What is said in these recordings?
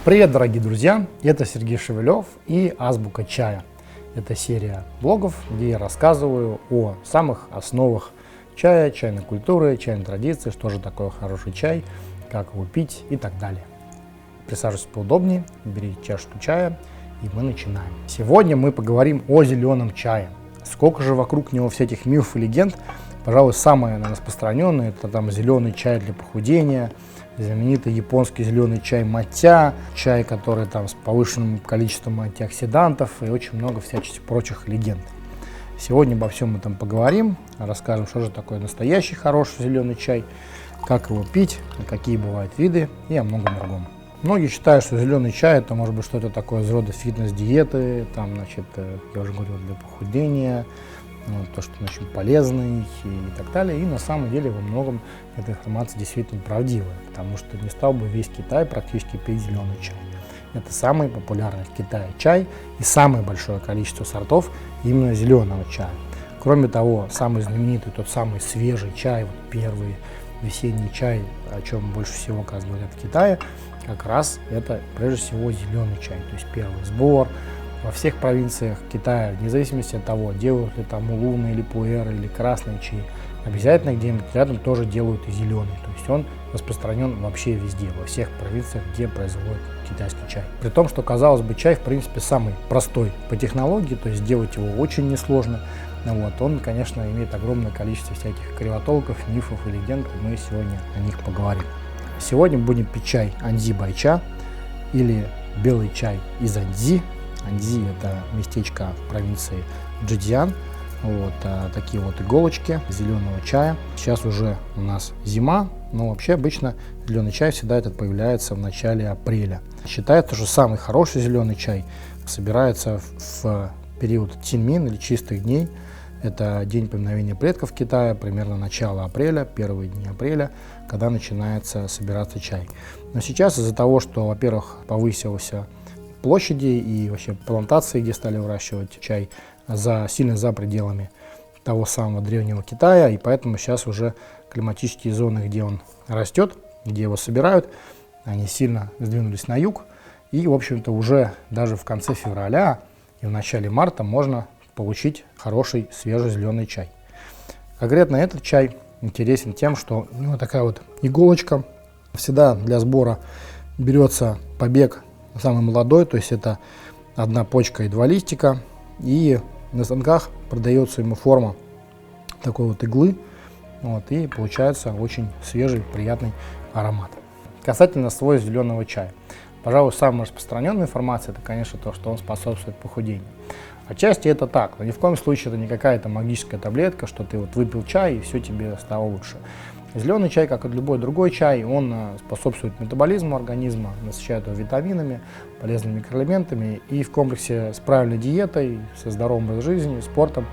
Привет, дорогие друзья! Это Сергей Шевелев и Азбука чая. Это серия блогов, где я рассказываю о самых основах чая, чайной культуры, чайной традиции, что же такое хороший чай, как его пить и так далее. Присаживайтесь поудобнее, берите чашечку чая, и мы начинаем. Сегодня мы поговорим о зеленом чае. Сколько же вокруг него всяких мифов и легенд. Пожалуй, самое распространенное — это там зеленый чай для похудения, знаменитый японский зеленый чай маття, чай, который там с повышенным количеством антиоксидантов и очень много всяческих прочих легенд. Сегодня обо всем этом поговорим, расскажем, что же такое настоящий хороший зеленый чай, как его пить, какие бывают виды и о многом другом. Многие считают, что зеленый чай это может быть что-то такое из рода фитнес-диеты, там, значит, я уже говорил, для похудения, то, что очень полезный и так далее. И на самом деле во многом эта информация действительно правдивая, потому что не стал бы весь Китай практически пить зеленый чай. Это самый популярный в Китае чай и самое большое количество сортов именно зеленого чая. Кроме того, самый знаменитый, тот самый свежий чай, вот первый весенний чай, о чем больше всего, как говорят в Китае, как раз это прежде всего зеленый чай, то есть первый сбор. Во всех провинциях Китая, вне зависимости от того, делают ли там улуны или пуэры или красный чай, обязательно где-нибудь рядом тоже делают и зеленый. То есть он распространен вообще везде, во всех провинциях, где производят китайский чай. При том, что, казалось бы, чай в принципе самый простой по технологии, то есть делать его очень несложно. Он, конечно, имеет огромное количество всяких кривотолков, мифов и легенд, и мы сегодня о них поговорим. Сегодня будем пить чай Анзи Байча или белый чай из Анзи. Анзи — это местечко в провинции Чжэцзян. Такие вот иголочки зеленого чая. Сейчас уже у нас зима, но вообще обычно зеленый чай всегда этот появляется в начале апреля. Считается, что самый хороший зеленый чай собирается в период Цинмин или чистых дней. Это день поминовения предков Китая, примерно начало апреля, первые дни апреля, когда начинается собираться чай. Но сейчас из-за того, что, во-первых, повысился площади и вообще плантации, где стали выращивать чай, сильно за пределами того самого древнего Китая, и поэтому сейчас уже климатические зоны, где он растет, где его собирают, они сильно сдвинулись на юг, и, в общем-то, уже даже в конце февраля и в начале марта можно получить хороший свежий зеленый чай. Конкретно этот чай интересен тем, что у него такая вот иголочка. Всегда для сбора берется побег самый молодой, то есть это одна почка и два листика, и на станках продается ему форма такой вот иглы, и получается очень свежий, приятный аромат. Касательно свойств зеленого чая. Пожалуй, самая распространенная информация — это, конечно, то, что он способствует похудению. Отчасти это так, но ни в коем случае это не какая-то магическая таблетка, что ты вот выпил чай и все тебе стало лучше. Зеленый чай, как и любой другой чай, он способствует метаболизму организма, насыщает его витаминами, полезными микроэлементами, и в комплексе с правильной диетой, со здоровым образом жизни, спортом,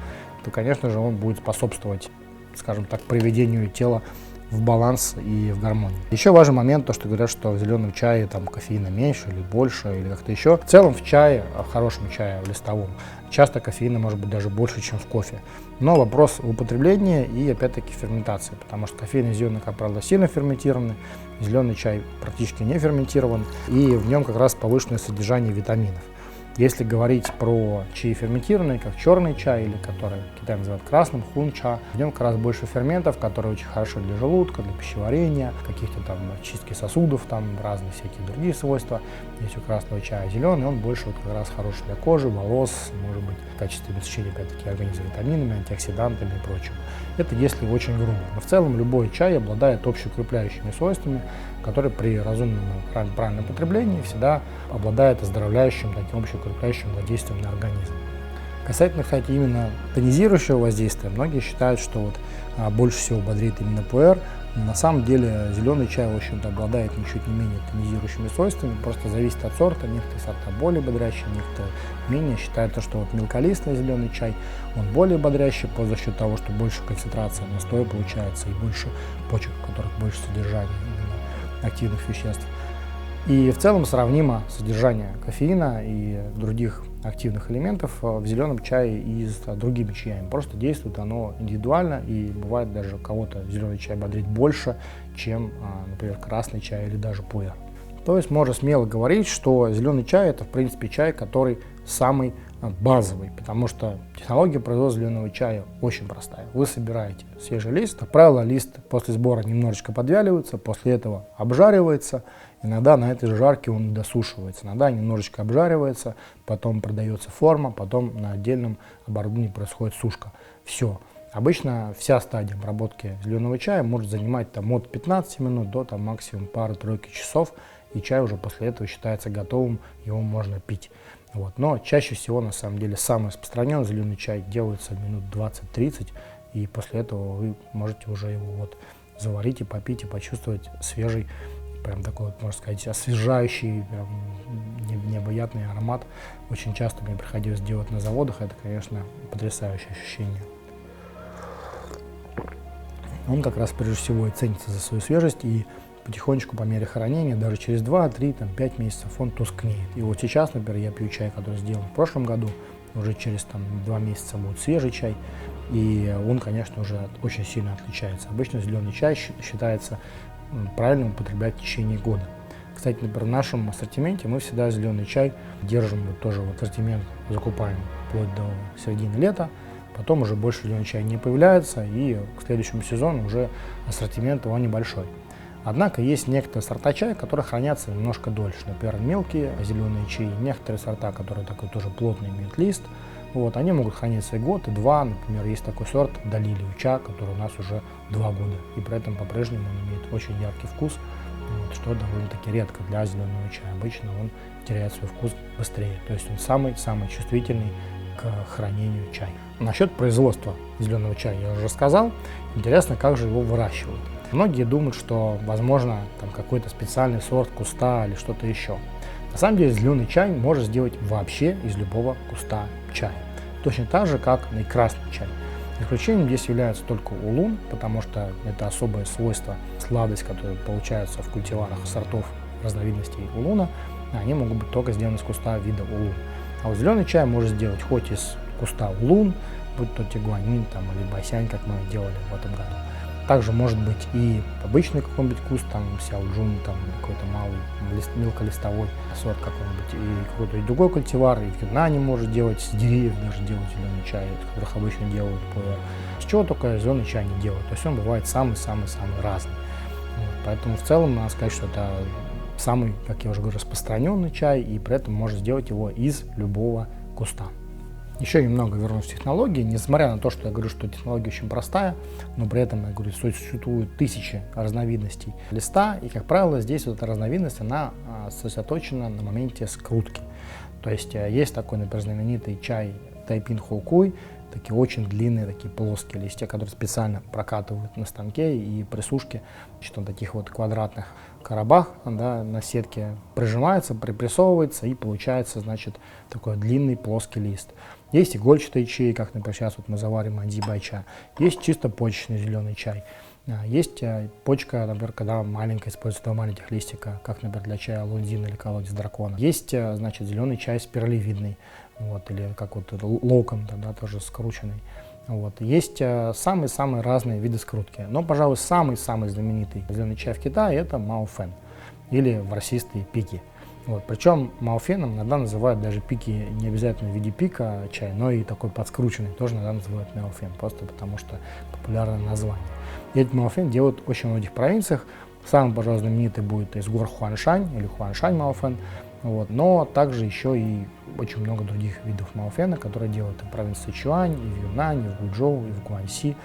то, конечно же, он будет способствовать, скажем так, приведению тела в баланс и в гармонию. Еще важный момент, то, что говорят, что в зеленом чае там кофеина меньше или больше, или как-то еще. В целом в чае, в хорошем чае, в листовом, часто кофеина может быть даже больше, чем в кофе. Но вопрос употребления и, опять-таки, ферментации, потому что кофеин и зеленый, как правило, сильно ферментированы, зеленый чай практически не ферментирован, и в нем как раз повышенное содержание витаминов. Если говорить про чаи ферментированные, как черный чай, или который Китай называют красным, хунча, в нем как раз больше ферментов, которые очень хорошо для желудка, для пищеварения, каких-то там чистки сосудов, там разные всякие другие свойства. Есть у красного чая. Зеленый, он больше вот как раз хороший для кожи, волос, может быть, в качестве обеспечения, опять-таки, организма витаминами, антиоксидантами и прочим. Это если очень грубо. Но в целом любой чай обладает общеукрепляющими свойствами, которые при разумном и правильном потреблении всегда обладает оздоровляющим, таким общеукрепляющим воздействием на организм. Касательно, кстати, именно тонизирующего воздействия, многие считают, что больше всего бодрит именно пуэр. На самом деле зеленый чай, в общем-то, обладает ничуть не менее тонизирующими свойствами, просто зависит от сорта. Некоторые сорта более бодрящие, некоторые менее. Считают, что мелколистный зеленый чай, он более бодрящий за счет того, что больше концентрация настоя получается и больше почек, в которых больше содержания активных веществ. И в целом сравнимо содержание кофеина и других активных элементов в зеленом чае и с другими чаями. Просто действует оно индивидуально, и бывает даже у кого-то зеленый чай бодрит больше, чем, например, красный чай или даже пуэр. То есть можно смело говорить, что зеленый чай — это в принципе чай, который самый базовый, потому что технология производства зеленого чая очень простая. Вы собираете свежий лист, как правило, лист после сбора немножечко подвяливается, после этого обжаривается, иногда на этой жарке он досушивается, иногда немножечко обжаривается, потом продается форма, потом на отдельном оборудовании происходит сушка. Все. Обычно вся стадия обработки зеленого чая может занимать от 15 минут до максимум пары-тройки часов, и чай уже после этого считается готовым, его можно пить. Но чаще всего, на самом деле, самый распространенный зеленый чай делается минут 20-30, и после этого вы можете уже его заварить и попить, и почувствовать свежий, прям такой, можно сказать, освежающий, необъятный аромат. Очень часто мне приходилось делать на заводах, это, конечно, потрясающее ощущение. Он как раз прежде всего и ценится за свою свежесть, и потихонечку по мере хранения, даже через 2, 3, 5 месяцев он тускнеет. И сейчас, например, я пью чай, который сделан в прошлом году, уже через 2 месяца будет свежий чай, и он, конечно, уже очень сильно отличается. Обычно зеленый чай считается правильным употреблять в течение года. Кстати, например, в нашем ассортименте мы всегда зеленый чай держим, тоже ассортимент закупаем вплоть до середины лета. Потом уже больше зеленый чай не появляется, и к следующему сезону уже ассортимент его небольшой. Однако есть некоторые сорта чая, которые хранятся немножко дольше. Например, мелкие зеленые чаи, некоторые сорта, которые такой тоже плотный имеют лист, они могут храниться и год, и 2. Например, есть такой сорт Далилио ча, который у нас уже 2 года, и при этом по-прежнему он имеет очень яркий вкус, что довольно-таки редко для зеленого чая. Обычно он теряет свой вкус быстрее, то есть он самый-самый чувствительный к хранению чая. Насчет производства зеленого чая я уже сказал. Интересно, как же его выращивают. Многие думают, что возможно какой-то специальный сорт куста или что-то еще. На самом деле зеленый чай можно сделать вообще из любого куста чая. Точно так же, как и красный чай. Исключением здесь является только улун, потому что это особое свойство, сладость, которая получается в культиварах сортов разновидностей улуна, они могут быть только сделаны из куста вида улун. А зеленый чай можно сделать хоть из куста улун, будь то тигуанин или байсянь, как мы делали в этом году. Также может быть и обычный какой-нибудь куст, сяоджун, какой-то малый, мелколистовой сорт какой-нибудь, и какой-то другой культивар, и в Вьетнаме может делать, с деревьев даже делать зеленый чай, которых обычно делают с чего только зеленый чай не делают. То есть он бывает самый-самый-самый разный. Поэтому в целом надо сказать, что это самый, как я уже говорю, распространенный чай, и при этом можно сделать его из любого куста. Еще немного вернусь к технологии, несмотря на то, что я говорю, что технология очень простая, но при этом, я говорю, существует тысячи разновидностей листа, и, как правило, здесь эта разновидность, она сосредоточена на моменте скрутки. То есть есть такой, например, знаменитый чай Тайпин Хоукуй, такие очень длинные, такие плоские листья, которые специально прокатывают на станке, и при сушке на таких квадратных коробах, на сетке прижимается, припрессовывается, и получается, такой длинный плоский лист. Есть игольчатые чаи, как, например, сейчас мы заварим анди-байча. Есть чисто почечный зеленый чай. Есть почка, например, когда маленькая, используется 2 маленьких листика, как, например, для чая лунзин или колодец дракона. Есть, зеленый чай спиралевидный, или как локон, тоже скрученный. Есть самые-самые разные виды скрутки. Но, пожалуй, самый-самый знаменитый зеленый чай в Китае — это маофэн, или ворсистые пики. Причем маофеном иногда называют даже пики не обязательно в виде пика чай, но и такой подскрученный тоже иногда называют маофен, просто потому что популярное название. И этот маофен делают в очень многих провинциях. Самый, пожалуй, знаменитый будет из гор Хуаншань или Хуаншань маофен, но также еще и очень много других видов маофена, которые делают и в провинции Сычуань, и в Юнане, и в Гуджоу, и в Гуанси,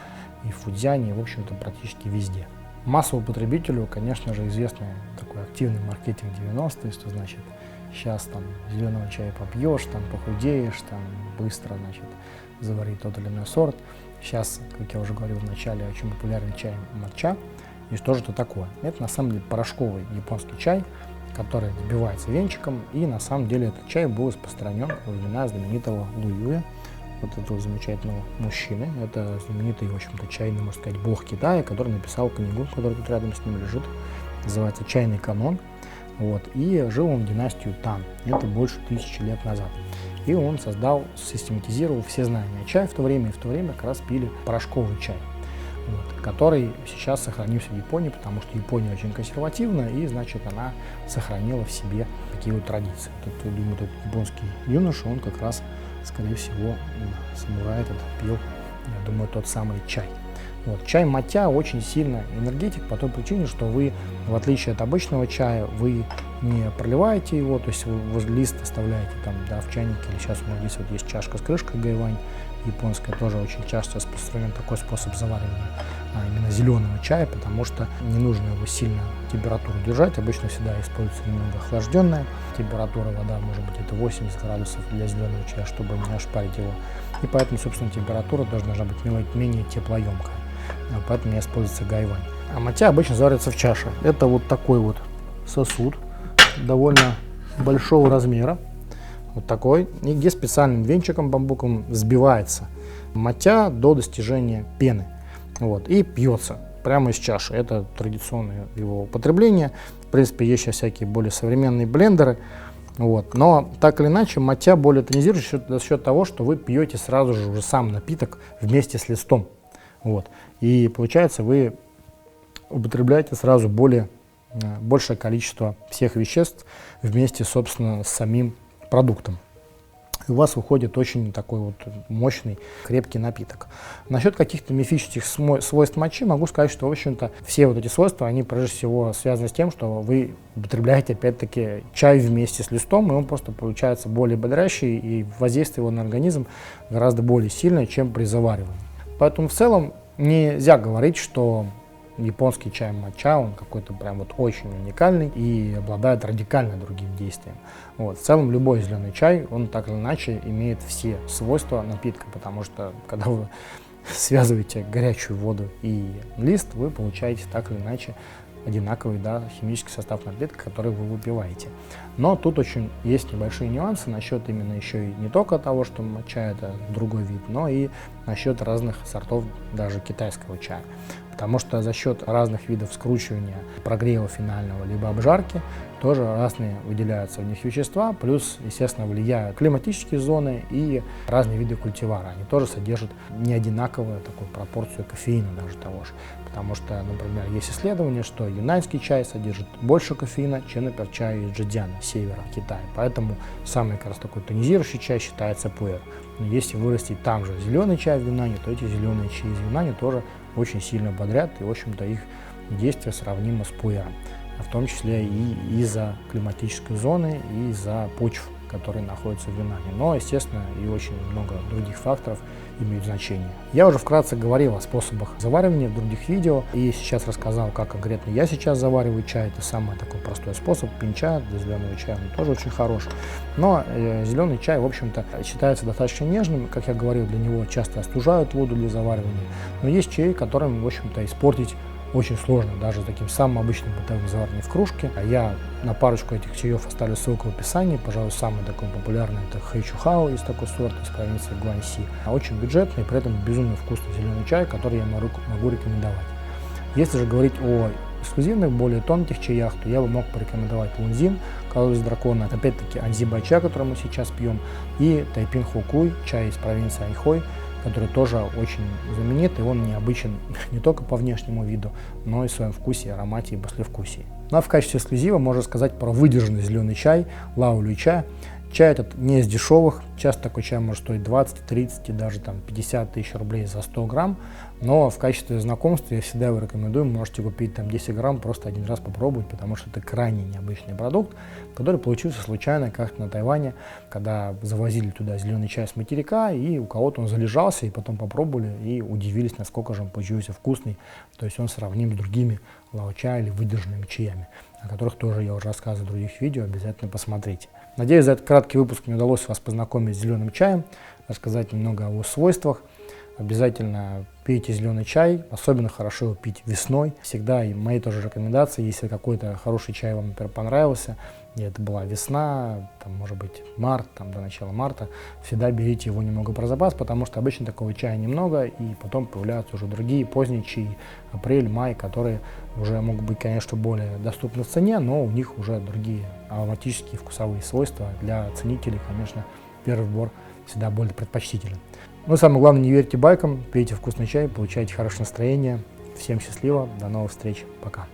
и в Фудзяне, и, в общем-то, практически везде. Массовому потребителю, конечно же, известный такой активный маркетинг 90-е, что значит сейчас зеленого чая попьешь, похудеешь, быстро, заварить тот или иной сорт. Сейчас, как я уже говорил в начале, очень популярный чай матча. И что же это такое? Это на самом деле порошковый японский чай, который взбивается венчиком, и на самом деле этот чай был распространен во времена знаменитого Лу Юя, этого замечательного мужчины. Это знаменитый, в общем-то, чайный, можно сказать, бог Китая, который написал книгу, которая тут рядом с ним лежит, называется «Чайный канон». И жил он в династию Тан, это больше 1000 лет назад. И он систематизировал все знания о чае в то время, и в то время как раз пили порошковый чай. вот, который сейчас сохранился в Японии, потому что Япония очень консервативна, и, значит, она сохранила в себе такие вот традиции. Тут, думаю, тот японский юноша, он как раз, скорее всего, самурай этот пил, я думаю, тот самый чай. Вот. Чай матча очень сильно энергетик по той причине, что вы, в отличие от обычного чая, вы не проливаете его, то есть вы лист оставляете там, да, в чайнике, или сейчас у меня здесь вот есть чашка с крышкой гайвань японская, тоже очень часто распространен такой способ заваривания именно зеленого чая, потому что не нужно его сильно температуру держать, обычно всегда используется немного охлажденная температура, вода может быть это 80 градусов для зеленого чая, чтобы не ошпарить его, и поэтому, собственно, температура должна быть менее теплоемкая. Поэтому используется гайвань. А матча обычно заваривается в чаше. Это вот такой вот сосуд, довольно большого размера, вот такой, и где специальным венчиком бамбуковым взбивается матча до достижения пены, вот, и пьется прямо из чаши. Это традиционное его употребление. В принципе, есть сейчас всякие более современные блендеры, вот, но так или иначе матча более тонизирующий за счет того, что вы пьете сразу же уже сам напиток вместе с листом. Вот. И получается, вы употребляете сразу большее количество всех веществ вместе, собственно, с самим продуктом. И у вас выходит очень такой вот мощный, крепкий напиток. Насчет каких-то мифических свойств матчи могу сказать, что, в общем-то, все вот эти свойства, они прежде всего связаны с тем, что вы употребляете, опять-таки, чай вместе с листом, и он просто получается более бодрящий, и воздействие его на организм гораздо более сильное, чем при заваривании. Поэтому в целом нельзя говорить, что японский чай матча, он какой-то прям вот очень уникальный и обладает радикально другим действием. Вот. В целом любой зеленый чай, он так или иначе имеет все свойства напитка, потому что когда вы связываете горячую воду и лист, вы получаете так или иначе одинаковый, да, химический состав напитка, который вы выпиваете. Но тут очень есть небольшие нюансы насчет именно еще и не только того, что матча это другой вид, но и насчет разных сортов даже китайского чая. Потому что за счет разных видов скручивания, прогрева финального, либо обжарки, тоже разные выделяются в них вещества, плюс, естественно, влияют климатические зоны и разные виды культивара. Они тоже содержат не одинаковую такую пропорцию кофеина даже того же. Потому что, например, есть исследование, что юнаньский чай содержит больше кофеина, чем, например, чай из Джэцзяна, севера Китая. Поэтому самый как раз такой тонизирующий чай считается пуэр. Но если вырастить там же зеленый чай в Юнане, то эти зеленые чаи из Юнани тоже очень сильно бодрят, и, в общем-то, их действие сравнимо с пуэром. В том числе и из-за климатической зоны, и из-за почв, которые находятся в Юнане. Но, естественно, и очень много других факторов имеют значение. Я уже вкратце говорил о способах заваривания в других видео, и сейчас рассказал, как конкретно я сейчас завариваю чай. Это самый такой простой способ. Пинча для зеленого чая, он тоже очень хорош. Но зеленый чай, в общем-то, считается достаточно нежным. Как я говорил, для него часто остужают воду для заваривания. Но есть чаи, которым, в общем-то, испортить очень сложно, даже таким самым обычным бытовым завариванием в кружке. Я на парочку этих чаев оставлю ссылку в описании. Пожалуй, самый такой популярный — это хэйчухао, из такой сорт из провинции Гуанси. Очень бюджетный, при этом безумно вкусный зеленый чай, который я могу рекомендовать. Если же говорить о эксклюзивных, более тонких чаях, то я бы мог порекомендовать лунзин, колодец дракона, опять-таки анзибай-чай, который мы сейчас пьем, и тайпин-хокуй, чай из провинции Айхой, который тоже очень знаменит, и он необычен не только по внешнему виду, но и в своем вкусе, аромате и послевкусии. Ну а в качестве эксклюзива можно сказать про выдержанный зеленый чай, лаолю чай. Чай этот не из дешевых, часто такой чай может стоить 20, 30 и даже там 50 тысяч рублей за 100 грамм, но в качестве знакомства я всегда его рекомендую, можете купить там 10 грамм, просто один раз попробовать, потому что это крайне необычный продукт, который получился случайно как-то на Тайване, когда завозили туда зеленый чай с материка, и у кого-то он залежался, и потом попробовали и удивились, насколько же он получился вкусный, то есть он сравним с другими лао-чай или выдержанными чаями, о которых тоже я уже рассказывал в других видео, обязательно посмотрите. Надеюсь, за этот краткий выпуск мне удалось вас познакомить с зеленым чаем, рассказать немного о его свойствах. Обязательно пейте зеленый чай, особенно хорошо его пить весной. Всегда и мои тоже рекомендации, если какой-то хороший чай вам, например, понравился, и это была весна, там, может быть, март, там, до начала марта, всегда берите его немного про запас, потому что обычно такого чая немного, и потом появляются уже другие поздние чаи, апрель, май, которые уже могут быть, конечно, более доступны в цене, но у них уже другие ароматические вкусовые свойства. Для ценителей, конечно, первый выбор всегда более предпочтителен. Ну и самое главное, не верьте байкам, пейте вкусный чай, получайте хорошее настроение. Всем счастливо, до новых встреч, пока.